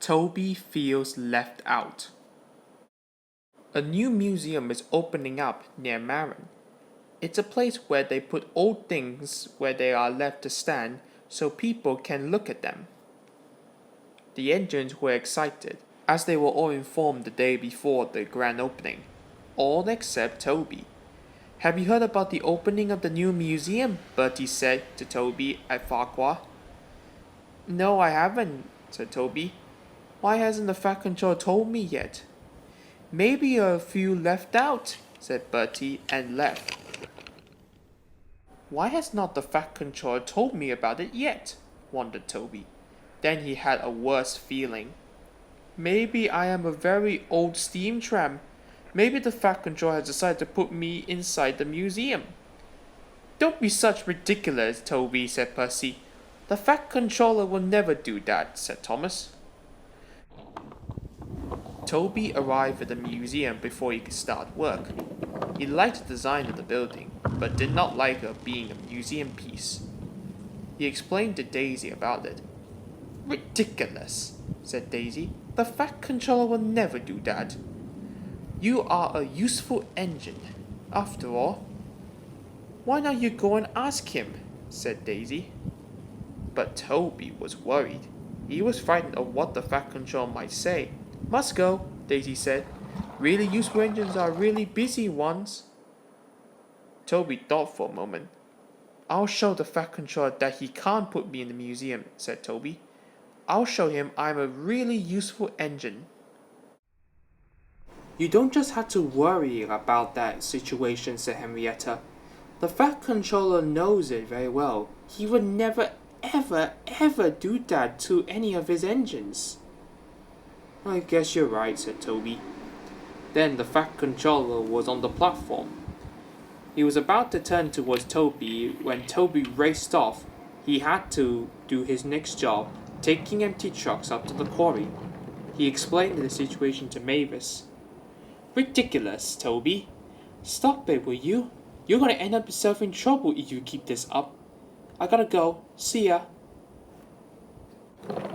Toby feels left out. A new museum is opening up near Marin. It's a place where they put old things where they are left to stand so people can look at them. The engines were excited, as they were all informed the day before the grand opening, all except Toby. Have you heard about the opening of the new museum? Bertie said to Toby at Farquhar. No, I haven't, said Toby. Why hasn't the Fat Controller told me yet? Maybe a few left out, said Bertie, and left. Why has not the Fat Controller told me about it yet? wondered Toby. Then he had a worse feeling. Maybe I am a very old steam tram. Maybe the Fat Controller has decided to put me inside the museum. Don't be such ridiculous, Toby, said Percy. The Fat Controller will never do that, said Thomas. Toby arrived at the museum before he could start work. He liked the design of the building, but did not like it being a museum piece. He explained to Daisy about it. Ridiculous, said Daisy. The Fat Controller will never do that. You are a useful engine, after all. Why not you go and ask him, said Daisy. But Toby was worried. He was frightened of what the Fat Controller might say. Must go, Daisy said. Really useful engines are really busy ones. Toby thought for a moment. I'll show the Fat Controller that he can't put me in the museum, said Toby. I'll show him I'm a really useful engine. You don't just have to worry about that situation, said Henrietta. The Fat Controller knows it very well. He would never, ever do that to any of his engines. I guess you're right, said Toby. Then the Fat Controller was on the platform. He was about to turn towards Toby when Toby raced off. He had to do his next job, taking empty trucks up to the quarry. He explained the situation to Mavis. Ridiculous, Toby. Stop it, will you? You're gonna end up yourself in trouble if you keep this up. I gotta go. See ya.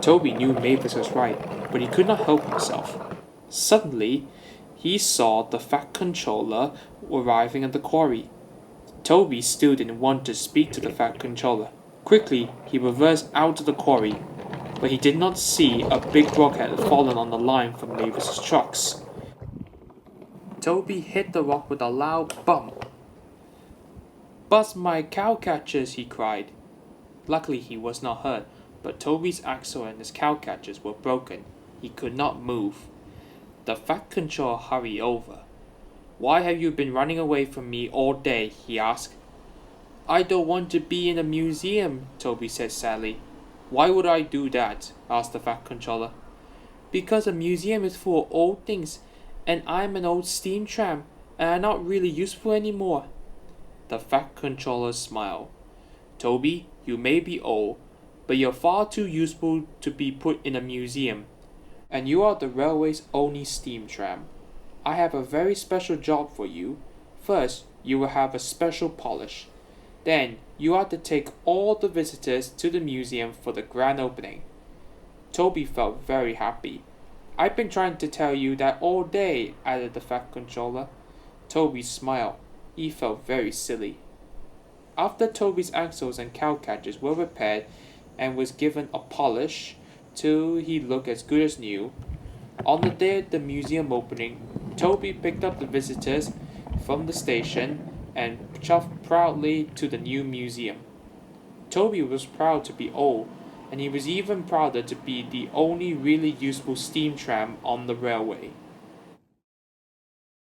Toby knew Mavis was right, but he could not help himself. Suddenly, he saw the Fat Controller arriving at the quarry. Toby still didn't want to speak to the Fat Controller. Quickly, he reversed out of the quarry, but he did not see a big rock had fallen on the line from Mavis's trucks. Toby hit the rock with a loud bump. Bust my cowcatchers, he cried. Luckily, he was not hurt, but Toby's axle and his cowcatchers were broken. He could not move. The Fat Controller hurried over. Why have you been running away from me all day? He asked. I don't want to be in a museum, Toby said sadly. Why would I do that? Asked the Fat Controller. Because a museum is full of old things, and I'm an old steam tram, and I'm not really useful anymore. The Fat Controller smiled. Toby, you may be old, but you're far too useful to be put in a museum, and you are the railway's only steam tram. I have a very special job for you. First, you will have a special polish. Then, you are to take all the visitors to the museum for the grand opening. Toby felt very happy. I've been trying to tell you that all day, added the Fat Controller. Toby smiled. He felt very silly. After Toby's axles and cowcatchers were repaired and was given a polish till he looked as good as new, on the day of the museum opening, Toby picked up the visitors from the station and chuffed proudly to the new museum. Toby was proud to be old, and he was even prouder to be the only really useful steam tram on the railway.